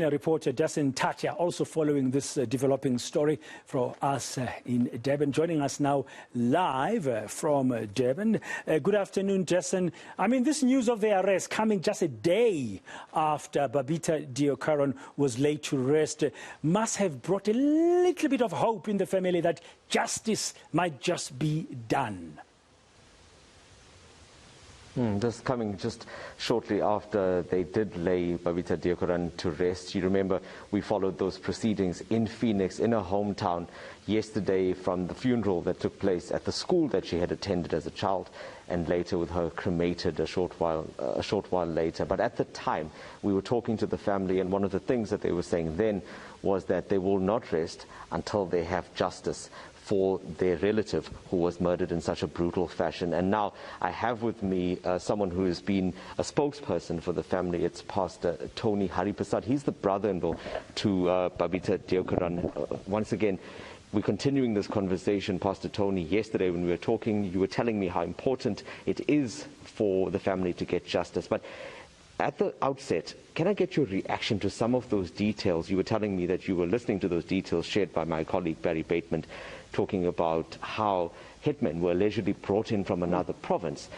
Reporter Dasen Thathiah also following this developing story for us in Durban. Joining us now live from Durban. Good afternoon, Dasen. I mean, this news of the arrest coming just a day after Babita Deokaran was laid to rest must have brought a little bit of hope in the family that justice might just be done. This coming just shortly after they did lay Babita Deokaran to rest. You remember we followed those proceedings in Phoenix, in her hometown, yesterday from the funeral that took place at the school that she had attended as a child, and later with her cremated a short while later. But at the time, we were talking to the family, and one of the things that they were saying then was that they will not rest until they have justice for their relative who was murdered in such a brutal fashion. And now I have with me someone who has been a spokesperson for the family. It's Pastor Tony Haripasad. He's the brother-in-law to Babita Deokaran. Once again, we're continuing this conversation, Pastor Tony. Yesterday when we were talking, you were telling me how important it is for the family to get justice. But at the outset, can I get your reaction to some of those details? You were telling me that you were listening to those details shared by my colleague Barry Bateman, talking about how hitmen were allegedly brought in from another province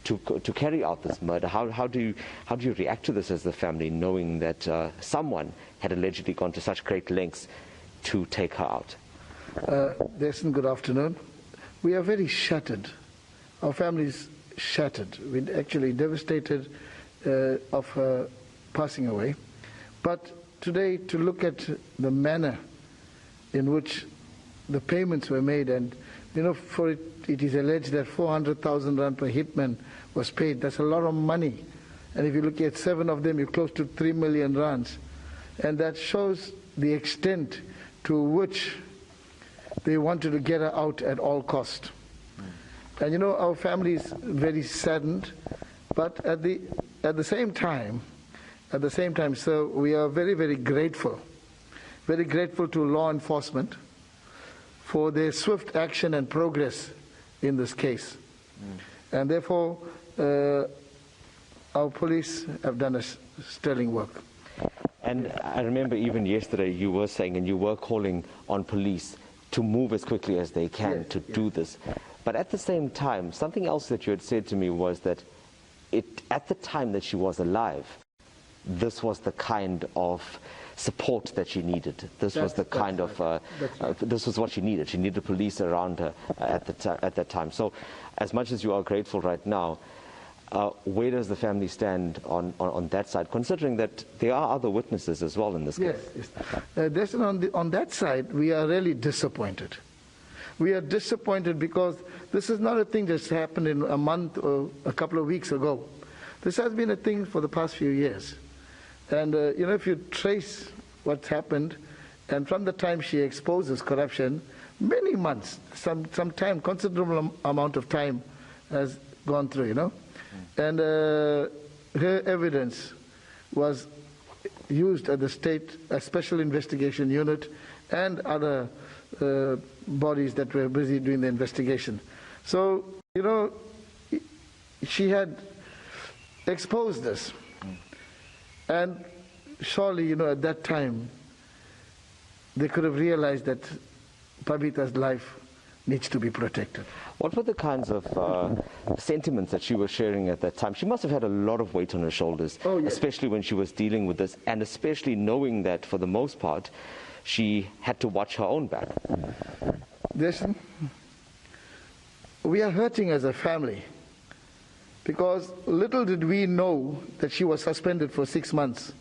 to carry out this murder. How do you react to this as the family, knowing that someone had allegedly gone to such great lengths to take her out? Dasen, good afternoon. We are very shattered. Our family is shattered. We're actually devastated of her passing away. But today, to look at the manner in which the payments were made, and for it is alleged that 400,000 rand per hitman was paid. That's a lot of money. And if you look at 7 of them, you're close to 3 million rands. And that shows the extent to which they wanted to get her out at all cost. And our family is very saddened, but at the same time, sir, we are very, very grateful to law enforcement for their swift action and progress in this case. And therefore, our police have done a sterling work. And I remember even yesterday you were saying, and you were calling on police to move as quickly as they can to do this. But at the same time, something else that you had said to me was that at the time that she was alive, this was the kind of support that she needed. This was what she needed. She needed police around her at that time. So, as much as you are grateful right now, where does the family stand on that side, considering that there are other witnesses as well in this case? Yes. On that side, we are really disappointed. We are disappointed because this is not a thing that's happened in a month or a couple of weeks ago. This has been a thing for the past few years. And, if you trace what's happened, and from the time she exposes corruption, many months, some time, considerable amount of time has gone through, And her evidence was used at the state, a special investigation unit, and other bodies that were busy doing the investigation. So, she had exposed this. And surely, at that time, they could have realized that Babita's life needs to be protected. What were the kinds of sentiments that she was sharing at that time? She must have had a lot of weight on her shoulders, especially when she was dealing with this, and especially knowing that, for the most part, she had to watch her own back. Listen, we are hurting as a family, because little did we know that she was suspended for 6 months.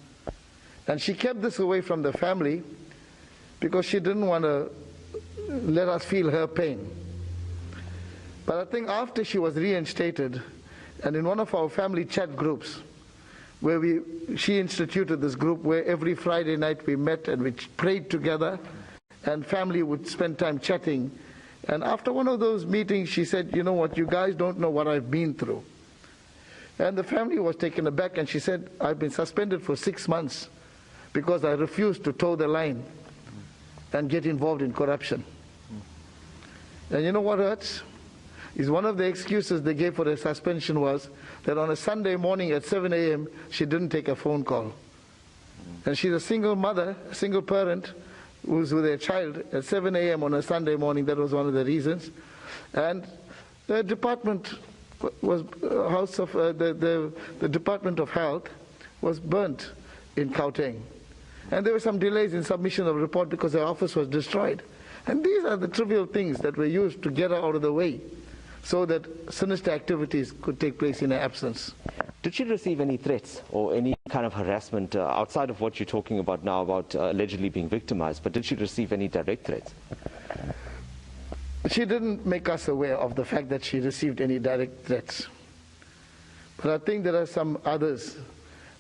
And she kept this away from the family because she didn't want to let us feel her pain. But I think after she was reinstated, and in one of our family chat groups, where she instituted this group where every Friday night we met and we prayed together, and family would spend time chatting. And after one of those meetings, she said, you know what, you guys don't know what I've been through. And the family was taken aback, and she said, I've been suspended for 6 months because I refused to toe the line and get involved in corruption. And you know what hurts? Is one of the excuses they gave for the suspension was that on a Sunday morning at 7 a.m. she didn't take a phone call. And she's a single mother, single parent, who's with her child at 7 a.m. on a Sunday morning. That was one of the reasons. And the department was the Department of Health was burnt in Gauteng. And there were some delays in submission of report because the office was destroyed. And these are the trivial things that were used to get her out of the way so that sinister activities could take place in her absence. Did she receive any threats or any kind of harassment outside of what you're talking about now about allegedly being victimized, but did she receive any direct threats? She didn't make us aware of the fact that she received any direct threats. But I think there are some others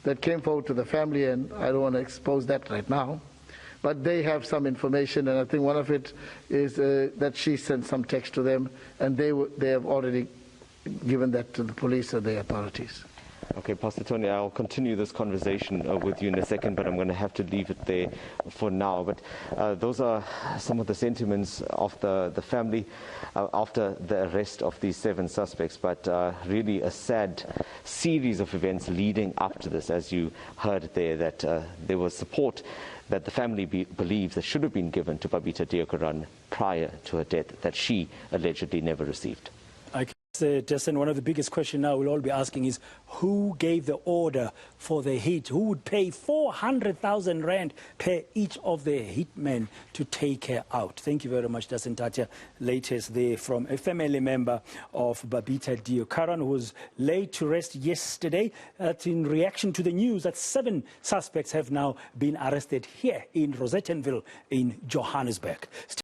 that came forward to the family, and I don't want to expose that right now. But they have some information, and I think one of it is that she sent some text to them, and they have already given that to the police or the authorities. Okay, Pastor Tony, I'll continue this conversation with you in a second, but I'm going to have to leave it there for now. But those are some of the sentiments of the family after the arrest of these 7 suspects. But really a sad series of events leading up to this, as you heard there, that there was support that the family believes that should have been given to Babita Deokaran prior to her death, that she allegedly never received. Dasen, one of the biggest questions now we'll all be asking is who gave the order for the hit? Who would pay 400,000 rand per each of the hitmen to take her out? Thank you very much, Dasen Thathiah. Latest there from a family member of Babita Deokaran, who was laid to rest yesterday. That's in reaction to the news that 7 suspects have now been arrested here in Rosettenville in Johannesburg.